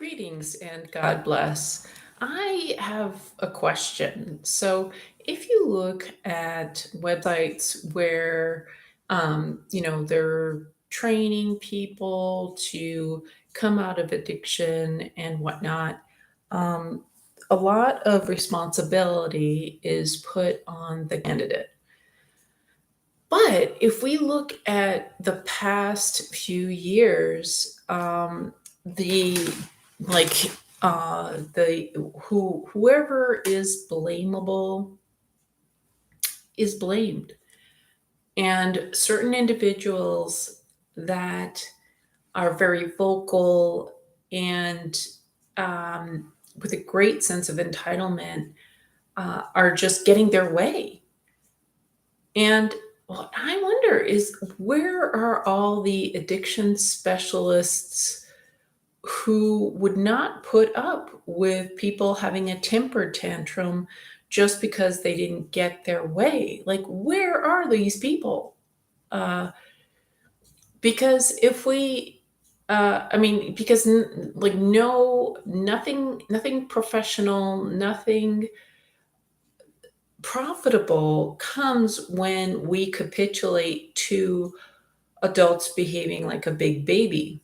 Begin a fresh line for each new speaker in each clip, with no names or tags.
Greetings and God bless. I have a question. So, if you look at websites where, they're training people to come out of addiction and whatnot, um, a lot of responsibility is put on the candidate. But if we look at the past few years, the like the whoever is blamable is blamed, and certain individuals that are very vocal and with a great sense of entitlement are just getting their way. And what I wonder is, where are all the addiction specialists who would not put up with people having a temper tantrum just because they didn't get their way? Like, where are these people? Uh, because if we, because like no, nothing professional, nothing profitable comes when we capitulate to adults behaving like a big baby.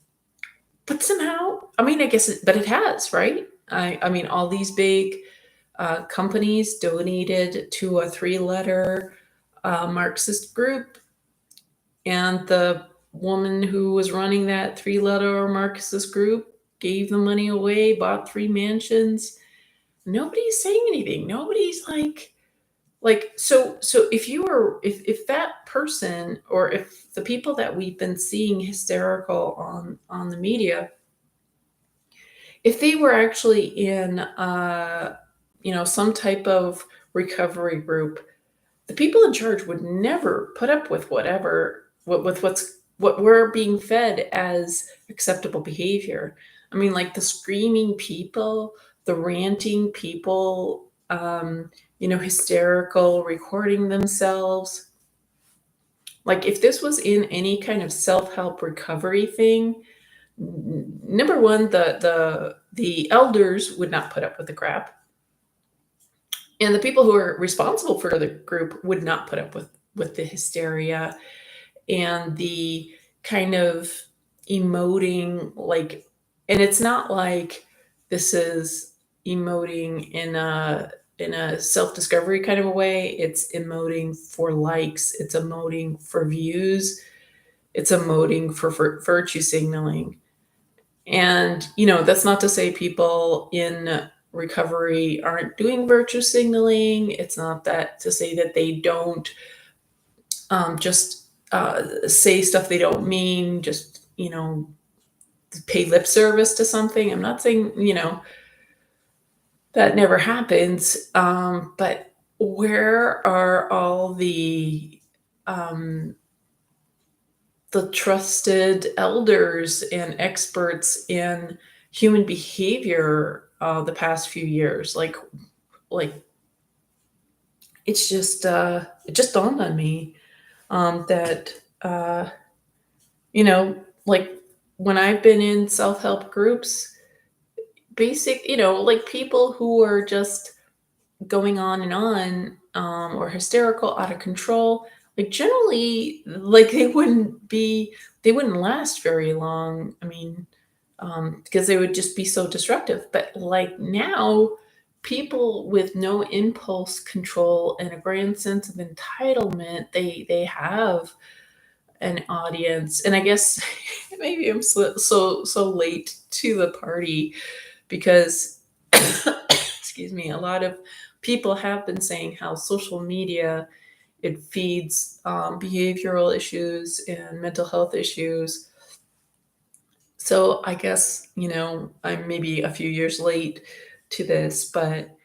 But somehow, I guess, but it has, right? I mean, all these big companies donated to a three-letter Marxist group, and the woman who was running that three-letter Marxist group gave the money away, bought three mansions. Nobody's saying anything. Nobody's so if that person, or if the people that we've been seeing hysterical on the media, if they were actually in some type of recovery group, the people in charge would never put up with what we're being fed as acceptable behavior. I mean, like the screaming people, the ranting people, hysterical, recording themselves. Like, if this was in any kind of self-help recovery thing, number one, the elders would not put up with the crap, and the people who are responsible for the group would not put up with the hysteria and the kind of emoting, like, and it's not like this is emoting in a self-discovery kind of a way. It's emoting for likes, it's emoting for views, it's emoting for virtue signaling. And, that's not to say people in recovery aren't doing virtue signaling. It's not that to say that they don't just say stuff they don't mean, just, pay lip service to something. I'm not saying, that never happens. But where are all the trusted elders and experts in human behavior the past few years? Like it just dawned on me that like when I've been in self-help groups, like people who are just going on and on, or hysterical, out of control, like generally, like they wouldn't last very long. I mean, because they would just be so destructive. But like now, people with no impulse control and a grand sense of entitlement, they have an audience. And I guess maybe I'm so late to the party, because excuse me, a lot of people have been saying how social media, it feeds behavioral issues and mental health issues. So I guess, I'm maybe a few years late to this, but,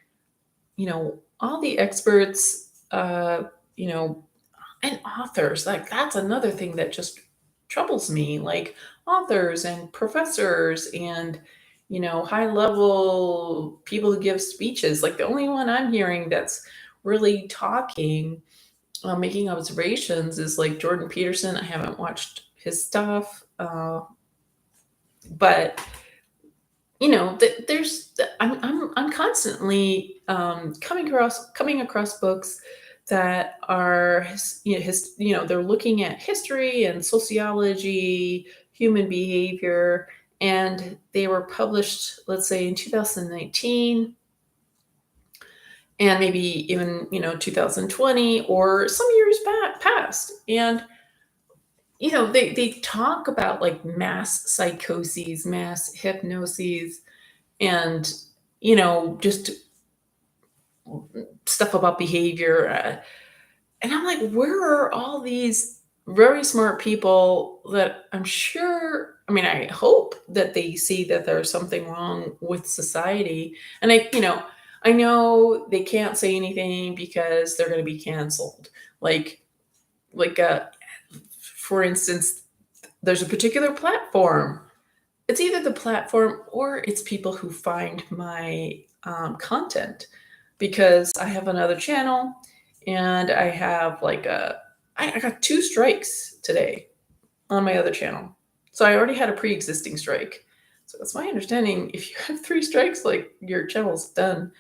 all the experts, and authors, like that's another thing that just troubles me. Like authors and professors and, high level people who give speeches. Like the only one I'm hearing that's really talking, making observations, is like Jordan Peterson. I haven't watched his stuff, but I'm constantly coming across books that are they're looking at history and sociology, human behavior, and they were published, let's say, in 2019, and maybe even 2020 or some years back past. And they talk about like mass psychoses, mass hypnoses, and just stuff about behavior. And I'm like, where are all these very smart people that I'm sure, I mean, I hope that they see that there's something wrong with society. And I know they can't say anything because they're going to be canceled. Like, like, for instance, there's a particular platform. It's either the platform or it's people who find my content, because I have another channel and I have I got 2 strikes today on my other channel. So I already had a pre-existing strike. So that's my understanding. If you have 3 strikes, like, your channel's done.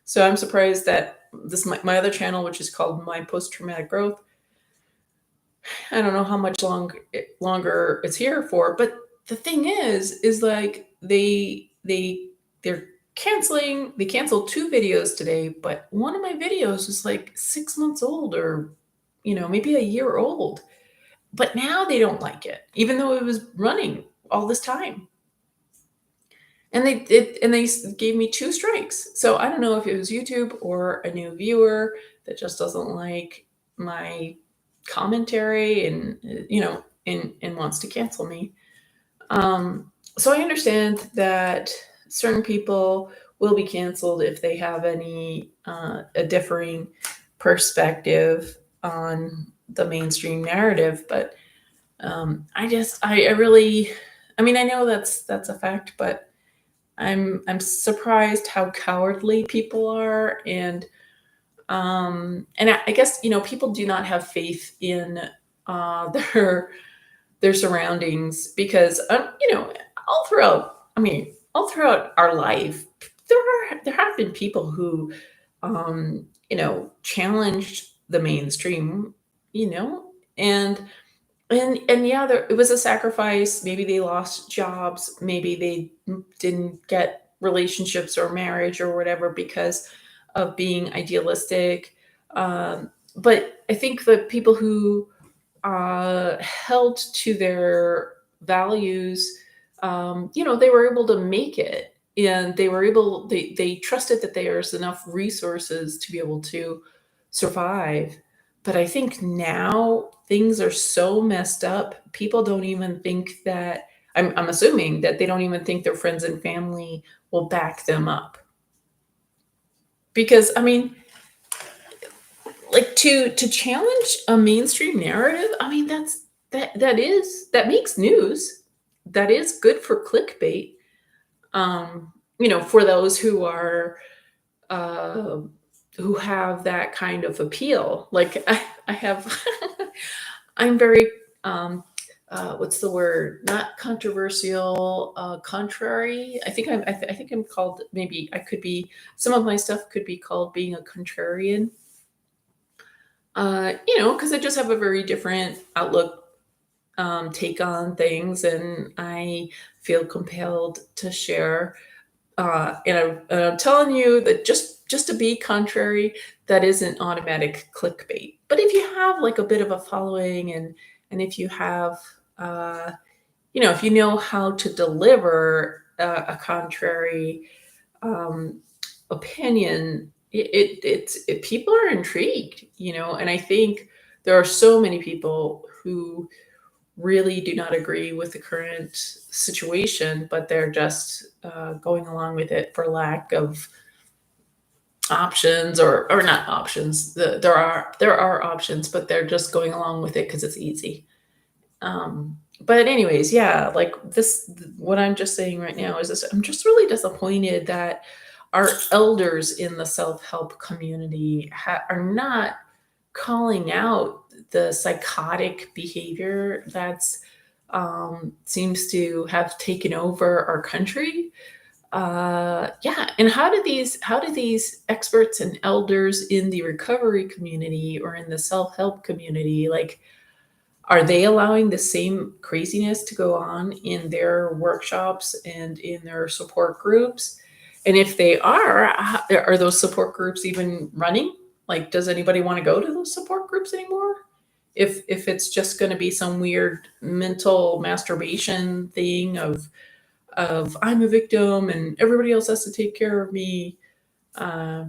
So I'm surprised that my other channel, which is called My Post Traumatic Growth, I don't know how much longer it's here for, but the thing is like they're canceling. They canceled 2 videos today, but one of my videos is like 6 months old, or maybe a year old. But now they don't like it, even though it was running all this time. And they gave me 2 strikes. So I don't know if it was YouTube or a new viewer that just doesn't like my commentary, and and wants to cancel me. So I understand that certain people will be canceled if they have any a differing perspective on the mainstream narrative. But I really, I mean, I know that's a fact, but I'm surprised how cowardly people are. And I guess people do not have faith in uh, their their surroundings, because all throughout, I mean, all throughout our life, there have been people who challenged the mainstream, you know and and yeah, it was a sacrifice. Maybe they lost jobs, maybe they didn't get relationships or marriage or whatever because of being idealistic. But I think the people who held to their values, they were able to make it, and they trusted that there's enough resources to be able to survive. But I think now things are so messed up, people don't even think that, I'm assuming that they don't even think their friends and family will back them up. Because, I mean, like, to challenge a mainstream narrative, I mean, that makes news. That is good for clickbait. For those uh, who have that kind of appeal. Like, I have, I'm very, what's the word? Not controversial, contrary. I think I'm called. Maybe I could be. Some of my stuff could be called being a contrarian. Because I just have a very different outlook, take on things, and I feel compelled to share. And I'm telling you that just to be contrary, that isn't automatic clickbait. But if you have like a bit of a following, and if you have, if you know how to deliver a contrary um, opinion, people are intrigued, and I think there are so many people who really do not agree with the current situation, but they're just going along with it for lack of options, or not options. There are options, but they're just going along with it because it's easy. But anyways, yeah, like this, what I'm just saying right now is this: I'm just really disappointed that our elders in the self-help community are not calling out the psychotic behavior that's seems to have taken over our country. Yeah, and how do these experts and elders in the recovery community or in the self-help community, like, are they allowing the same craziness to go on in their workshops and in their support groups? And if they are those support groups even running? Like, does anybody want to go to those support groups anymore? If it's just going to be some weird mental masturbation thing of I'm a victim and everybody else has to take care of me, I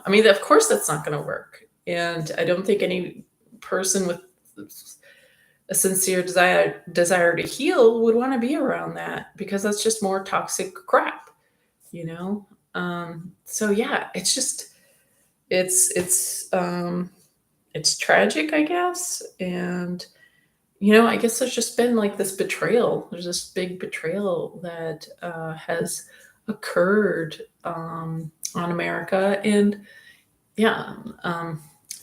mean, of course that's not going to work. And I don't think any person with a sincere desire to heal would want to be around that, because that's just more toxic crap, you know. So yeah, it's just it's it's tragic, I guess. And I guess there's just been like this betrayal. There's this big betrayal that has occurred on America. And yeah,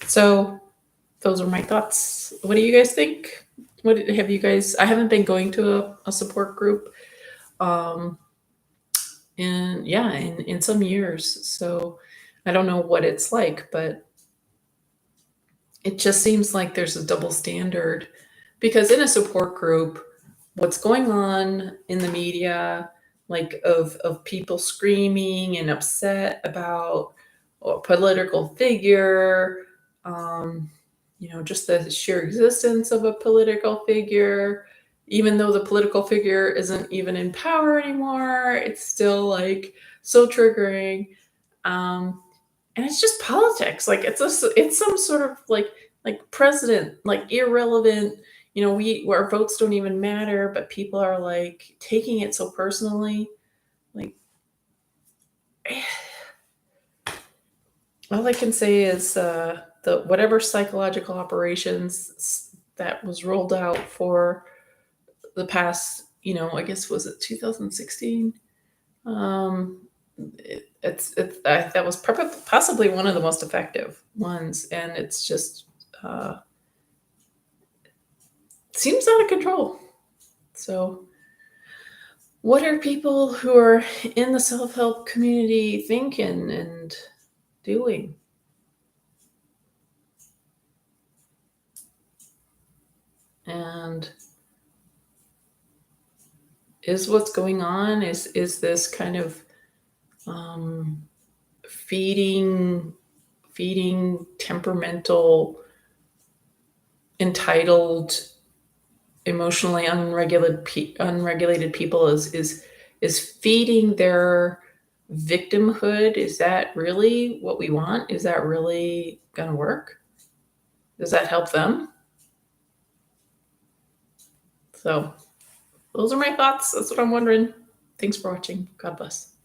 so those are my thoughts. What do you guys think? What have you guys? I haven't been going to a support group, um, in some years, so I don't know what it's like, but it just seems like there's a double standard, because in a support group, what's going on in the media, like of people screaming and upset about a political figure, um, just the sheer existence of a political figure, even though the political figure isn't even in power anymore, it's still like so triggering. Um, and it's just politics. Like it's some sort of like president, like irrelevant. Our votes don't even matter, but people are like taking it so personally. Like, all I can say is the whatever psychological operations that was rolled out for the past, I guess, was it 2016? Um, that was possibly one of the most effective ones, and it's just uh, seems out of control. So, what are people who are in the self help community thinking and doing? And is what's going on, is this kind of um, feeding temperamental, entitled, emotionally unregulated people, is feeding their victimhood? Is that really what we want? Is that really going to work? Does that help them? So those are my thoughts. That's what I'm wondering. Thanks for watching. God bless.